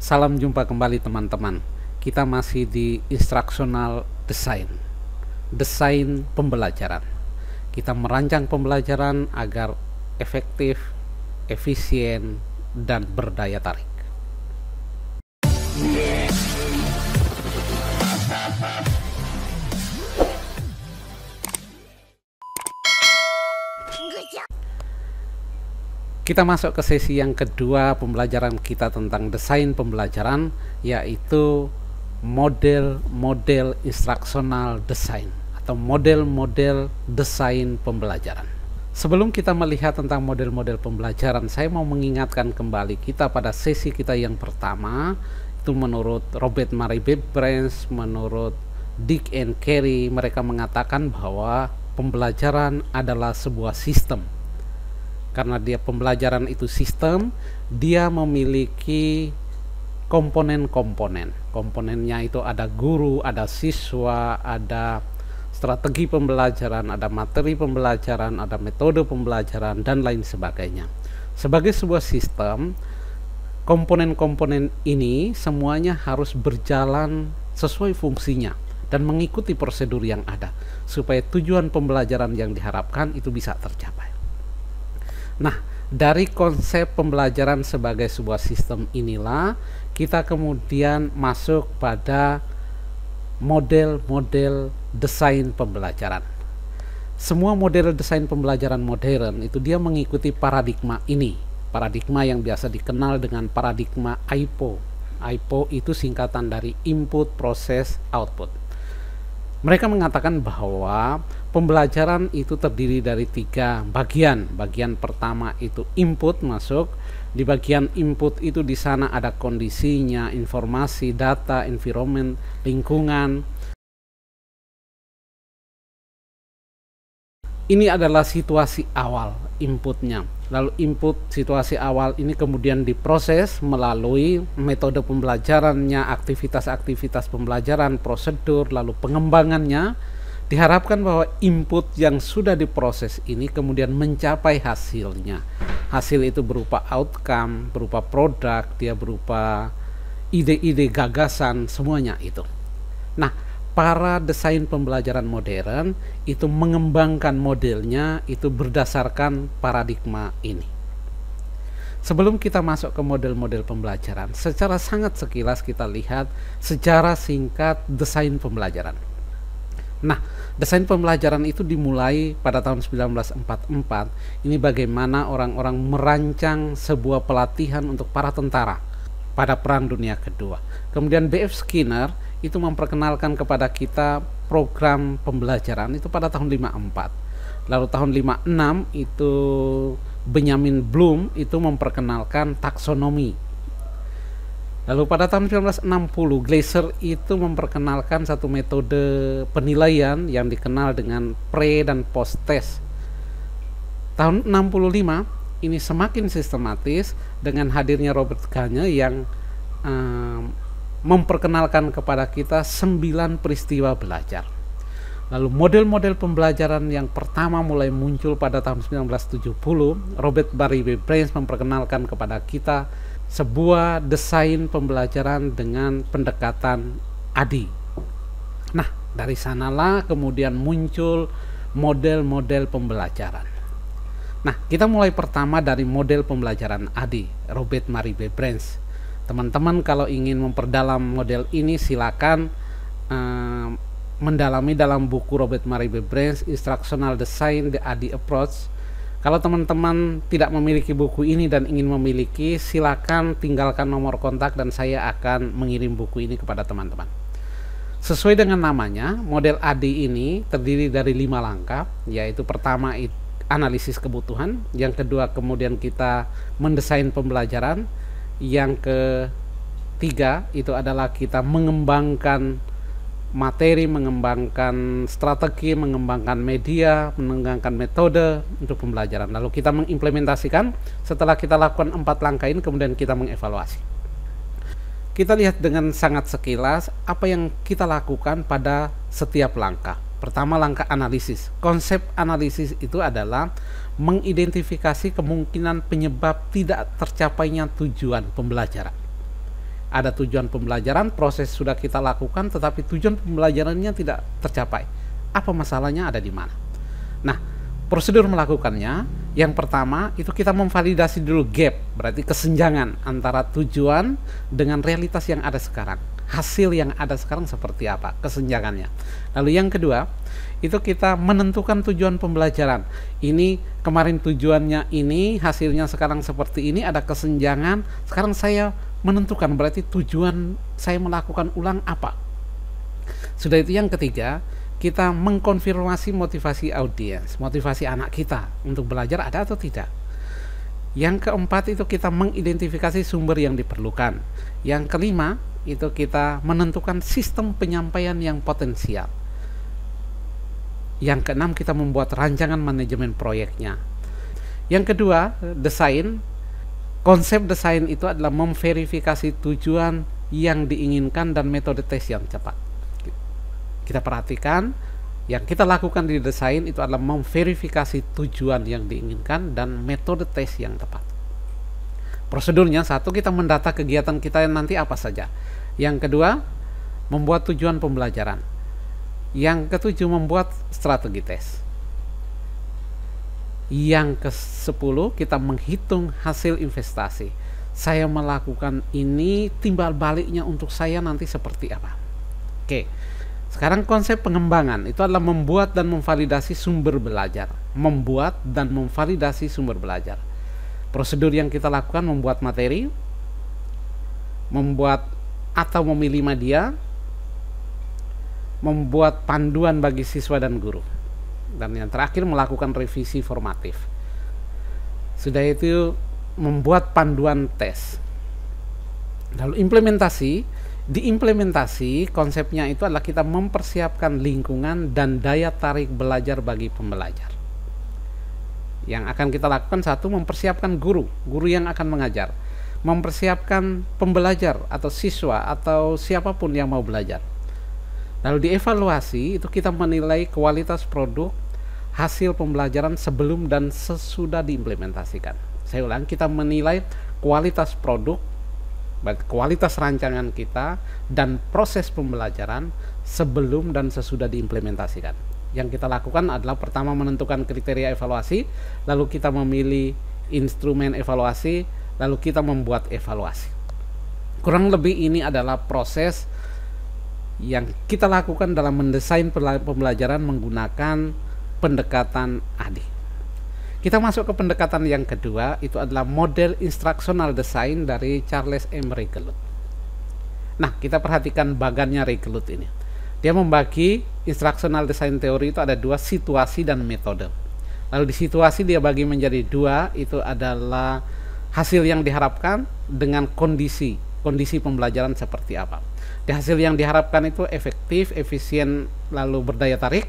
Salam jumpa kembali teman-teman. Kita masih di instructional design, desain pembelajaran. Kita merancang pembelajaran agar efektif, efisien, dan berdaya tarik. Kita masuk ke sesi yang kedua pembelajaran kita tentang desain pembelajaran, yaitu model-model instructional design atau model-model desain pembelajaran. Sebelum kita melihat tentang model-model pembelajaran, saya mau mengingatkan kembali kita pada sesi kita yang pertama. Itu menurut Robert Murray Bebrens, menurut Dick and Carey, mereka mengatakan bahwa pembelajaran adalah sebuah sistem. Karena dia pembelajaran itu sistem, dia memiliki komponen-komponen. Komponennya itu ada guru, ada siswa, ada strategi pembelajaran, ada materi pembelajaran, ada metode pembelajaran, dan lain sebagainya. Sebagai sebuah sistem, komponen-komponen ini semuanya harus berjalan sesuai fungsinya dan mengikuti prosedur yang ada supaya tujuan pembelajaran yang diharapkan itu bisa tercapai. Nah, dari konsep pembelajaran sebagai sebuah sistem inilah kita kemudian masuk pada model-model desain pembelajaran. Semua model desain pembelajaran modern itu dia mengikuti paradigma ini. Paradigma yang biasa dikenal dengan paradigma IPO. IPO itu singkatan dari input, process, output. Mereka mengatakan bahwa pembelajaran itu terdiri dari 3 bagian. Bagian pertama itu input masuk. Di bagian input itu di sana ada kondisinya, informasi, data, environment, lingkungan. Ini adalah situasi awal inputnya. Lalu input situasi awal ini kemudian diproses melalui metode pembelajarannya, aktivitas-aktivitas pembelajaran, prosedur, lalu pengembangannya. Diharapkan bahwa input yang sudah diproses ini kemudian mencapai hasilnya. Hasil itu berupa outcome, berupa produk, dia berupa ide-ide, gagasan, semuanya itu. Nah, para desain pembelajaran modern itu mengembangkan modelnya itu berdasarkan paradigma ini. Sebelum kita masuk ke model-model pembelajaran, secara sangat sekilas kita lihat sejarah singkat desain pembelajaran. Nah, desain pembelajaran itu dimulai pada tahun 1944. Ini bagaimana orang-orang merancang sebuah pelatihan untuk para tentara pada Perang Dunia Kedua. Kemudian B.F. Skinner itu memperkenalkan kepada kita program pembelajaran itu pada tahun 54. Lalu tahun 56 itu Benjamin Bloom itu memperkenalkan taksonomi. Lalu pada tahun 1960 Gleiser itu memperkenalkan satu metode penilaian yang dikenal dengan pre dan post test. Tahun 65 ini semakin sistematis dengan hadirnya Robert Gagne yang memperkenalkan kepada kita 9 peristiwa belajar. Lalu model-model pembelajaran yang pertama mulai muncul pada tahun 1970. Robert Murray Bebrens memperkenalkan kepada kita sebuah desain pembelajaran dengan pendekatan ADI. Nah, dari sanalah kemudian muncul model-model pembelajaran. Nah, kita mulai pertama dari model pembelajaran ADI, Robert Murray Bebrens. Teman-teman kalau ingin memperdalam model ini silakan mendalami dalam buku Robert Murray Bebrens Instructional Design, The ADI Approach. Kalau teman-teman tidak memiliki buku ini dan ingin memiliki, silakan tinggalkan nomor kontak dan saya akan mengirim buku ini kepada teman-teman. Sesuai dengan namanya, model ADI ini terdiri dari 5 langkah, yaitu pertama analisis kebutuhan, yang kedua kemudian kita mendesain pembelajaran, yang ketiga itu adalah kita mengembangkan materi, mengembangkan strategi, mengembangkan media, mengembangkan metode untuk pembelajaran. Lalu kita mengimplementasikan. Setelah kita lakukan 4 langkah ini, kemudian kita mengevaluasi. Kita lihat dengan sangat sekilas apa yang kita lakukan pada setiap langkah. Pertama, langkah analisis. Konsep analisis itu adalah mengidentifikasi kemungkinan penyebab tidak tercapainya tujuan pembelajaran. Ada tujuan pembelajaran, proses sudah kita lakukan, tetapi tujuan pembelajarannya tidak tercapai. Apa masalahnya, ada di mana? Nah, prosedur melakukannya, yang pertama itu kita memvalidasi dulu gap, berarti kesenjangan antara tujuan dengan realitas yang ada sekarang. Hasil yang ada sekarang seperti apa, kesenjangannya. Lalu yang kedua, itu kita menentukan tujuan pembelajaran. Ini kemarin tujuannya ini, hasilnya sekarang seperti ini, ada kesenjangan. Sekarang saya menentukan, berarti tujuan saya melakukan ulang apa. Sudah itu yang ketiga, kita mengkonfirmasi motivasi audiens, motivasi anak kita untuk belajar ada atau tidak. Yang keempat itu kita mengidentifikasi sumber yang diperlukan. Yang kelima itu kita menentukan sistem penyampaian yang potensial. Yang keenam kita membuat rancangan manajemen proyeknya. Yang kedua, desain. Konsep desain itu adalah memverifikasi tujuan yang diinginkan dan metode tes yang cepat. Kita perhatikan, yang kita lakukan di desain itu adalah memverifikasi tujuan yang diinginkan dan metode tes yang tepat. Prosedurnya, satu, kita mendata kegiatan kita yang nanti apa saja. Yang kedua, membuat tujuan pembelajaran. Yang ketujuh, membuat strategi tes. Yang ke-10, kita menghitung hasil investasi. Saya melakukan ini, timbal baliknya untuk saya nanti seperti apa. Oke, sekarang konsep pengembangan itu adalah membuat dan memvalidasi sumber belajar. Membuat dan memvalidasi sumber belajar. Prosedur yang kita lakukan, membuat materi, membuat atau memilih media, membuat panduan bagi siswa dan guru. Dan yang terakhir, melakukan revisi formatif. Sudah itu membuat panduan tes. Lalu implementasi, diimplementasi konsepnya itu adalah kita mempersiapkan lingkungan dan daya tarik belajar bagi pembelajar. Yang akan kita lakukan, satu, mempersiapkan guru yang akan mengajar, mempersiapkan pembelajar atau siswa atau siapapun yang mau belajar. Lalu dievaluasi, itu kita menilai kualitas produk hasil pembelajaran sebelum dan sesudah diimplementasikan. Saya ulang, kita menilai kualitas produk, kualitas rancangan kita, dan proses pembelajaran sebelum dan sesudah diimplementasikan. Yang kita lakukan adalah pertama menentukan kriteria evaluasi, lalu kita memilih instrumen evaluasi, lalu kita membuat evaluasi. Kurang lebih ini adalah proses yang kita lakukan dalam mendesain pembelajaran menggunakan pendekatan AD. Kita masuk ke pendekatan yang kedua, itu adalah model instructional design dari Charles M. Regelut. Nah, kita perhatikan bagannya Regelut ini. Dia membagi instructional design teori itu ada dua, situasi dan metode. Lalu di situasi dia bagi menjadi dua, itu adalah hasil yang diharapkan dengan kondisi pembelajaran seperti apa. Di hasil yang diharapkan itu efektif, efisien, lalu berdaya tarik.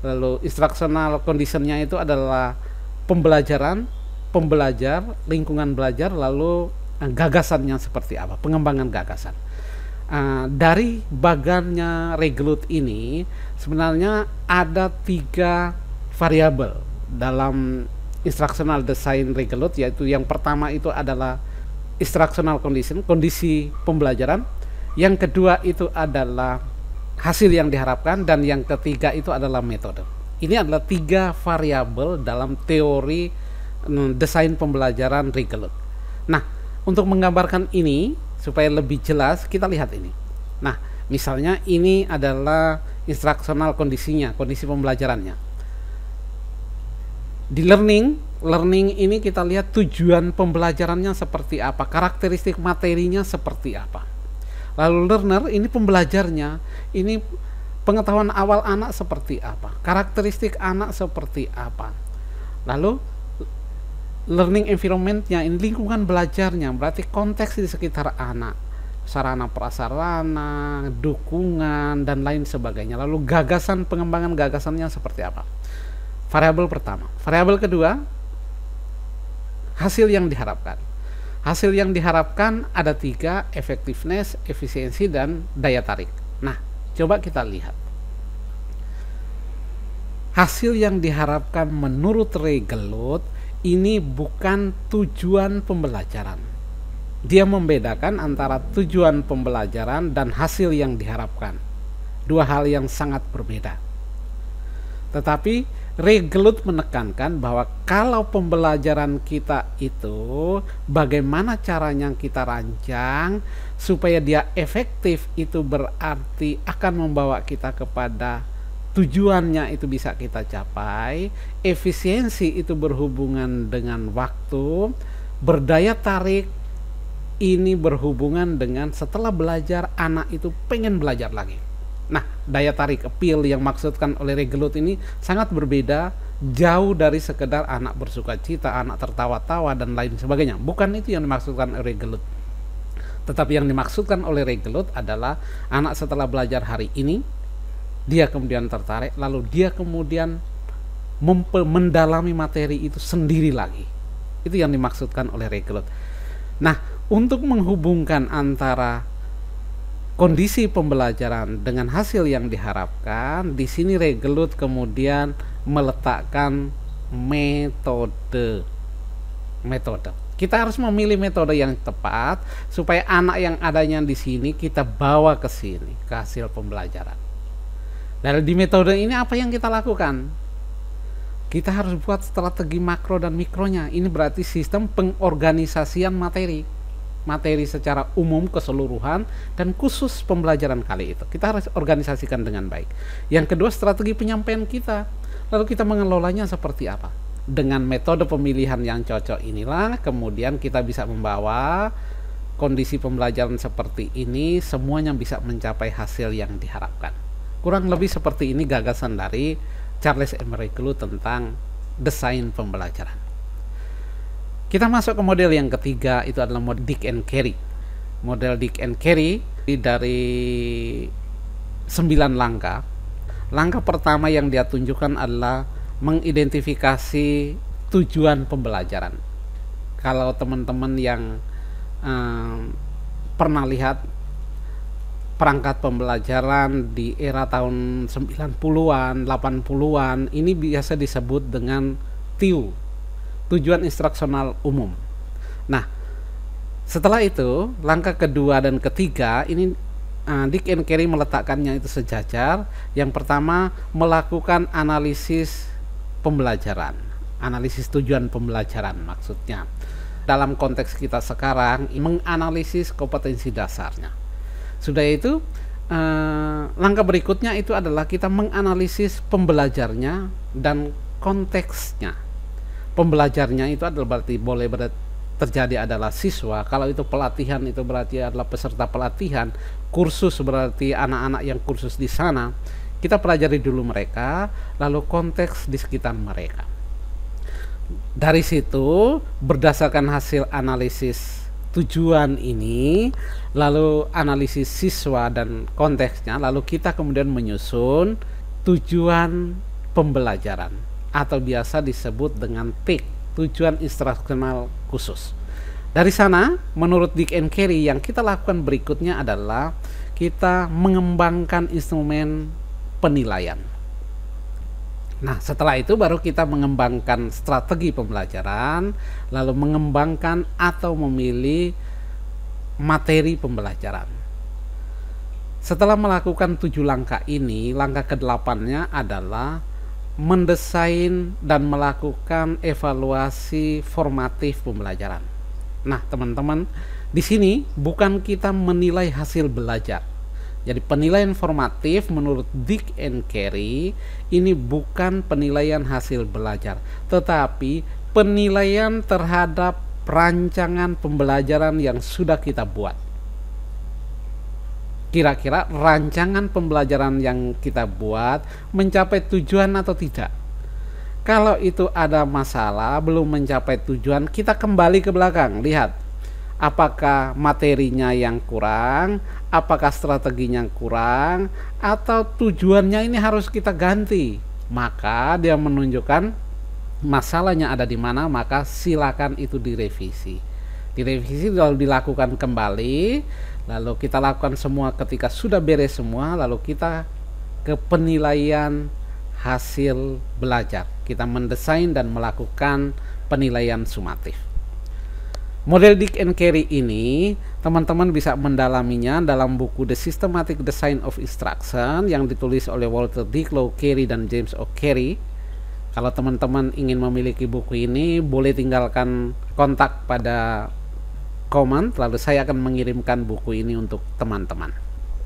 Lalu instructional conditionnya itu adalah pembelajaran, pembelajar, lingkungan belajar, lalu gagasannya seperti apa, pengembangan gagasan. Dari bagannya Regelut ini sebenarnya ada 3 variabel dalam instructional design Regelut, yaitu yang pertama itu adalah instructional condition, kondisi pembelajaran. Yang kedua itu adalah hasil yang diharapkan, dan yang ketiga itu adalah metode. Ini adalah 3 variabel dalam teori desain pembelajaran Regelut. Nah, untuk menggambarkan ini supaya lebih jelas, kita lihat ini. Nah, misalnya ini adalah instructional kondisinya, kondisi pembelajarannya. Di learning ini kita lihat tujuan pembelajarannya seperti apa, karakteristik materinya seperti apa. Lalu learner ini pembelajarnya, ini pengetahuan awal anak seperti apa, karakteristik anak seperti apa. Lalu learning environment-nya, ini lingkungan belajarnya, berarti konteks di sekitar anak, sarana prasarana, dukungan, dan lain sebagainya. Lalu gagasan, pengembangan gagasannya seperti apa. Variabel pertama. Variabel kedua, hasil yang diharapkan. Hasil yang diharapkan ada 3, effectiveness, efisiensi, dan daya tarik. Nah, coba kita lihat. Hasil yang diharapkan menurut Regelut ini bukan tujuan pembelajaran. dia membedakan antara tujuan pembelajaran dan hasil yang diharapkan. Dua hal yang sangat berbeda. Tetapi Ray Geluth menekankan bahwa kalau pembelajaran kita itu bagaimana caranya kita rancang supaya dia efektif, itu berarti akan membawa kita kepada tujuannya itu bisa kita capai. Efisiensi itu berhubungan dengan waktu, berdaya tarik ini berhubungan dengan setelah belajar anak itu pengen belajar lagi. Nah, daya tarik appeal yang maksudkan oleh Ray Geluth ini sangat berbeda, jauh dari sekedar anak bersuka cita, anak tertawa-tawa dan lain sebagainya. Bukan itu yang dimaksudkan oleh Ray Geluth. Tetapi yang dimaksudkan oleh Ray Geluth adalah anak setelah belajar hari ini, dia kemudian tertarik, lalu dia kemudian mendalami materi itu sendiri lagi. Itu yang dimaksudkan oleh Ray Geluth. Nah, untuk menghubungkan antara kondisi pembelajaran dengan hasil yang diharapkan, di sini Ray Geluth kemudian meletakkan metode. Kita harus memilih metode yang tepat supaya anak yang adanya di sini kita bawa ke sini, ke hasil pembelajaran. Dan di metode ini apa yang kita lakukan? Kita harus buat strategi makro dan mikronya. Ini berarti sistem pengorganisasian materi secara umum keseluruhan dan khusus pembelajaran kali itu. Kita harus organisasikan dengan baik. Yang kedua, strategi penyampaian kita. Lalu kita mengelolanya seperti apa? Dengan metode pemilihan yang cocok inilah kemudian kita bisa membawa kondisi pembelajaran seperti ini, semuanya bisa mencapai hasil yang diharapkan. Kurang lebih seperti ini gagasan dari Charles M. Ray Geluth tentang desain pembelajaran. Kita masuk ke model yang ketiga, itu adalah model Dick and Carey. Model Dick and Carey dari 9 langkah. Langkah pertama yang dia tunjukkan adalah mengidentifikasi tujuan pembelajaran. Kalau teman-teman yang pernah lihat perangkat pembelajaran di era tahun 90-an, 80-an, ini biasa disebut dengan TIU, tujuan instruksional umum. Nah, setelah itu langkah kedua dan ketiga ini Dick and Carey meletakkannya itu sejajar. Yang pertama, melakukan analisis pembelajaran, analisis tujuan pembelajaran maksudnya. Dalam konteks kita sekarang, menganalisis kompetensi dasarnya. Sudah itu, langkah berikutnya itu adalah kita menganalisis pembelajarnya dan konteksnya. Pembelajarnya itu adalah berarti boleh terjadi adalah siswa, kalau itu pelatihan itu berarti adalah peserta pelatihan, kursus berarti anak-anak yang kursus di sana. Kita pelajari dulu mereka, lalu konteks di sekitar mereka. Dari situ berdasarkan hasil analisis tujuan ini, lalu analisis siswa dan konteksnya, lalu kita kemudian menyusun tujuan pembelajaran atau biasa disebut dengan TIK, tujuan instruksional khusus. Dari sana, menurut Dick and Carey, yang kita lakukan berikutnya adalah kita mengembangkan instrumen penilaian. Nah, setelah itu baru kita mengembangkan strategi pembelajaran, lalu mengembangkan atau memilih materi pembelajaran. Setelah melakukan 7 langkah ini, langkah ke-8-nya adalah mendesain dan melakukan evaluasi formatif pembelajaran. Nah, teman-teman, di sini bukan kita menilai hasil belajar. Jadi penilaian formatif menurut Dick and Carey ini bukan penilaian hasil belajar, tetapi penilaian terhadap rancangan pembelajaran yang sudah kita buat. Kira-kira rancangan pembelajaran yang kita buat mencapai tujuan atau tidak. Kalau itu ada masalah, belum mencapai tujuan, kita kembali ke belakang. Lihat, apakah materinya yang kurang, apakah strateginya yang kurang, atau tujuannya ini harus kita ganti. Maka dia menunjukkan masalahnya ada di mana, maka silakan itu direvisi. Direvisi lalu dilakukan kembali. Lalu kita lakukan semua, ketika sudah beres semua, lalu kita ke penilaian hasil belajar. Kita mendesain dan melakukan penilaian sumatif. Model Dick and Carey ini teman-teman bisa mendalaminya dalam buku The Systematic Design of Instruction yang ditulis oleh Walter Dicklow Carey dan James O. Carey. Kalau teman-teman ingin memiliki buku ini, boleh tinggalkan kontak pada komen, lalu saya akan mengirimkan buku ini untuk teman-teman.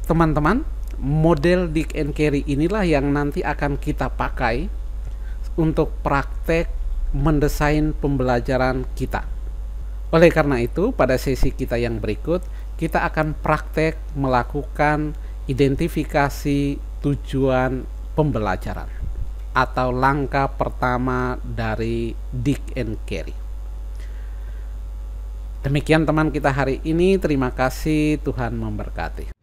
Teman-teman, model Dick and Carey inilah yang nanti akan kita pakai untuk praktek mendesain pembelajaran kita. Oleh karena itu, pada sesi kita yang berikut, kita akan praktek melakukan identifikasi tujuan pembelajaran atau langkah pertama dari Dick and Carey. Demikian teman kita hari ini, terima kasih, Tuhan memberkati.